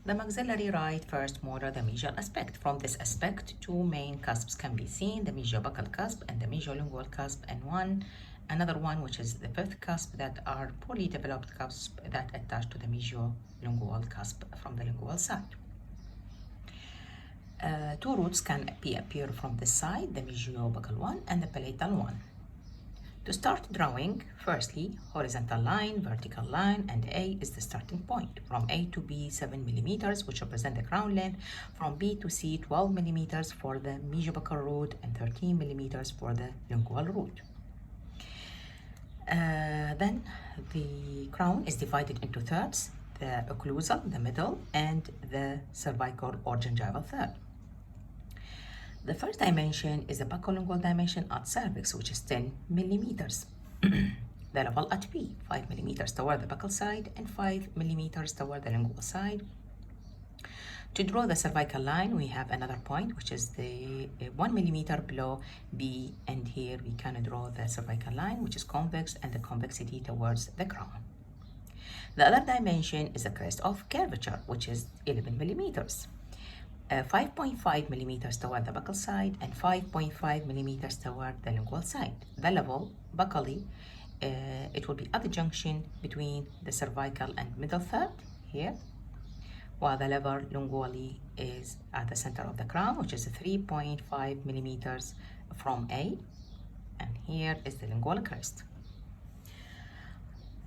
The maxillary right first molar, the mesial aspect. From this aspect, two main cusps can be seen, the mesial-buccal cusp and the mesial-lingual cusp, and another one, which is the fifth cusp, that are poorly developed cusps that attach to the mesial-lingual cusp from the lingual side. Two roots can appear from this side, the mesial-buccal one and the palatal one. To start drawing, firstly, horizontal line, vertical line, and A is the starting point. From A to B, 7 millimeters, which represent the crown length. From B to C, 12 millimeters for the mesial-buccal root and 13 millimeters for the lingual root. Then the crown is divided into thirds, the occlusal, the middle, and the cervical or gingival third. The first dimension is the buccolingual dimension at cervix, which is 10 millimeters. The level at B, 5 millimeters toward the buccal side and 5 millimeters toward the lingual side. To draw the cervical line, we have another point, which is the 1 millimeter below B, and here we can draw the cervical line, which is convex, and the convexity towards the crown. The other dimension is the crest of curvature, which is 11 millimeters. 5.5 millimeters toward the buccal side and 5.5 millimeters toward the lingual side. The level, buccally, it will be at the junction between the cervical and middle third here, while the level lingually is at the center of the crown, which is 3.5 millimeters from A, and here is the lingual crest.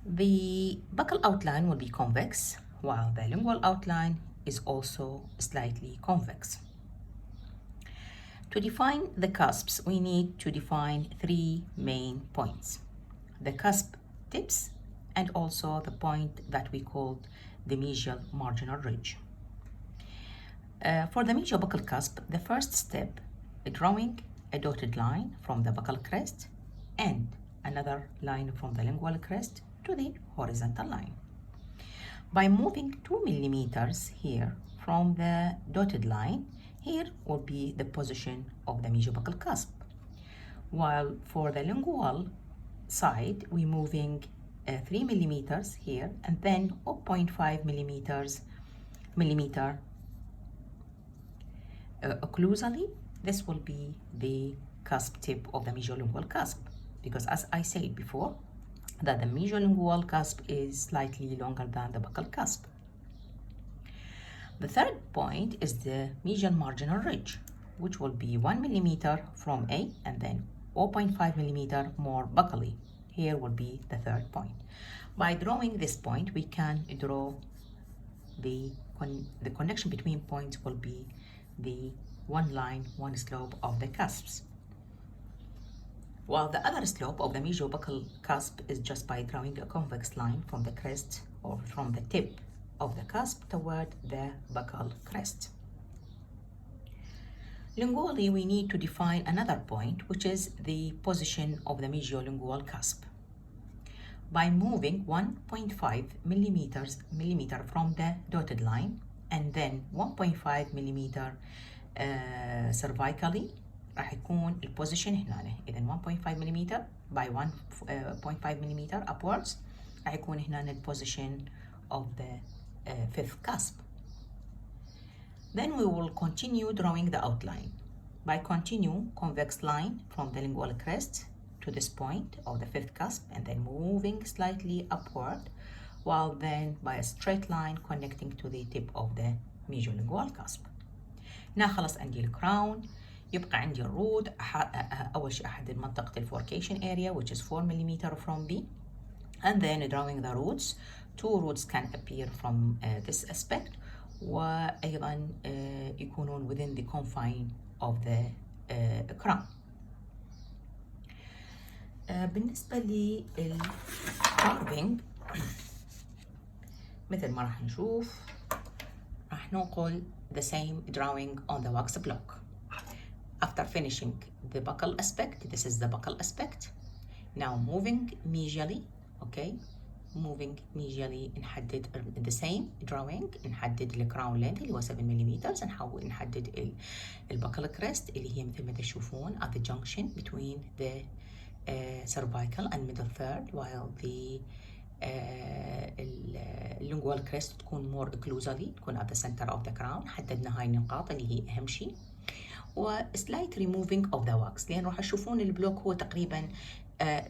The buccal outline will be convex, while the lingual outline is also slightly convex. To define the cusps, we need to define three main points: the cusp tips and also the point that we called the mesial marginal ridge. For the mesial buccal cusp, the first step is drawing a dotted line from the buccal crest and another line from the lingual crest to the horizontal line. By moving 2 millimeters here from the dotted line, here will be the position of the mesial-buccal cusp. While for the lingual side, we're moving 3 millimeters here and then 0.5 millimeter occlusally. This will be the cusp tip of the mesial-lingual cusp, because as I said before, that the mesial-lingual cusp is slightly longer than the buccal cusp. The third point is the mesial marginal ridge, which will be 1 millimeter from A and then 0.5 millimeter more buccally. Here will be the third point. By drawing this point, we can draw the connection between points will be the one line, one slope of the cusps. While the other slope of the mesial-buccal cusp is just by drawing a convex line from the crest or from the tip of the cusp toward the buccal crest. Lingually, we need to define another point, which is the position of the mesial-lingual cusp. By moving 1.5 millimeter from the dotted line and then 1.5 millimeter cervically, راح يكون البوزيشن هنا. إذا 1.5 millimeter by 1.5 millimeter upwards راح يكون هنا البوزيشن of the fifth cusp. Then we will continue drawing the outline. By continue convex line from the lingual crest to this point of the fifth cusp and then moving slightly upward, while then by a straight line connecting to the tip of the mesial-lingual cusp. هنا خلص عندي الكراون. يبقى عندي الروت. أول شيء أحدد منطقة الفوركيشن area, which is 4 millimeter from B, and then drawing the roots. Two roots can appear from this aspect, وأيضا يكونون within the confine of the crown. بالنسبة للcarving مثل ما راح نشوف، راح ننقل the same drawing on the wax block. After finishing the buccal aspect, this is the buccal aspect. Now moving medially, okay, moving medially نحدد the same drawing، نحدد الكراون length اللي هو 7 millimeters، نحدد الbuccal crest اللي هي مثل ما تشوفون at the junction between the cervical and middle third, while the اللينجوال كريست تكون مور اوكلوزالي، تكون at the center of the crown. حددنا هاي النقاط اللي هي أهم شيء. وسلايت ريموفينج اوف ذا واكس، لأن راح تشوفون البلوك هو تقريبا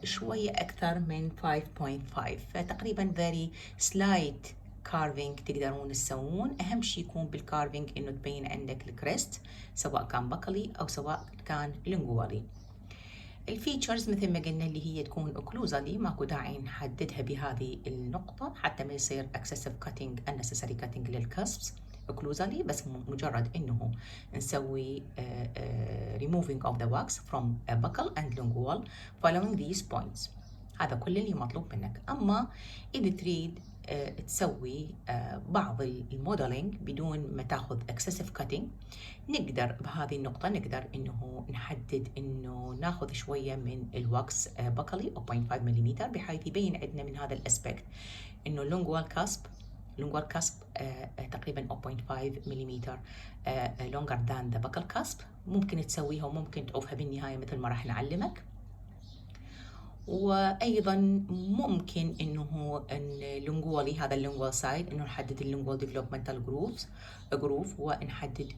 شوية أكثر من 5.5، فتقريبا very slight carving تقدرون تسوون. أهم شيء يكون بالكارفينج إنه تبين عندك الكريست سواء كان بقلي أو سواء كان لينجوالي. الفيتشرز مثل ما قلنا اللي هي تكون اوكلوزالي، ماكو داعي نحددها بهذه النقطة حتى ما يصير excessive cutting unnecessary cutting للكسبس. اوكلوزالي بس مجرد انه نسوي removing of the wax from a buccal and lingual following these points. هذا كل اللي مطلوب منك. اما اذا تريد تسوي بعض الموديلينج بدون ما تاخذ excessive cutting، نقدر بهذه النقطة نقدر انه نحدد انه ناخذ شوية من الواكس بقلي 0.5 ملم، بحيث يبين عندنا من هذا الاسبكت انه لونجوال كاسب تقريبا 0.5 ملم longer than the buccal cusp. ممكن تسويها وممكن تعوفها بالنهاية مثل ما راح نعلمك. وايضا ممكن انه اللينجوالي هذا اللينجوال سايد انه نحدد اللينجوال ديفلوبمنتال جروف ونحدد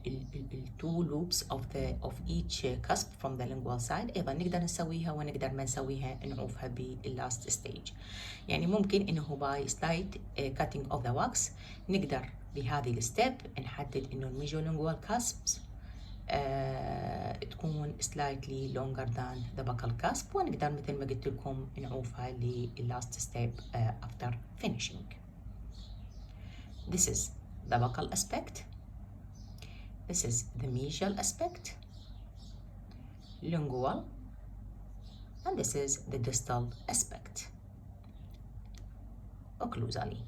التو لوبس of each cusp from the lingual side. ايضا نقدر نسويها ونقدر ما نسويها نعوفها باللاست ستيج. يعني ممكن انه باي سلايت cutting of the wax نقدر بهذه الستيب نحدد انه الميجو لينجوال cusps تكون slightly longer than the buccal cusp، ونقدر مثل ما قلت لكم نعوفها last step after finishing. This is the buccal aspect, this is the mesial aspect, lingual, and this is the distal aspect occlusally.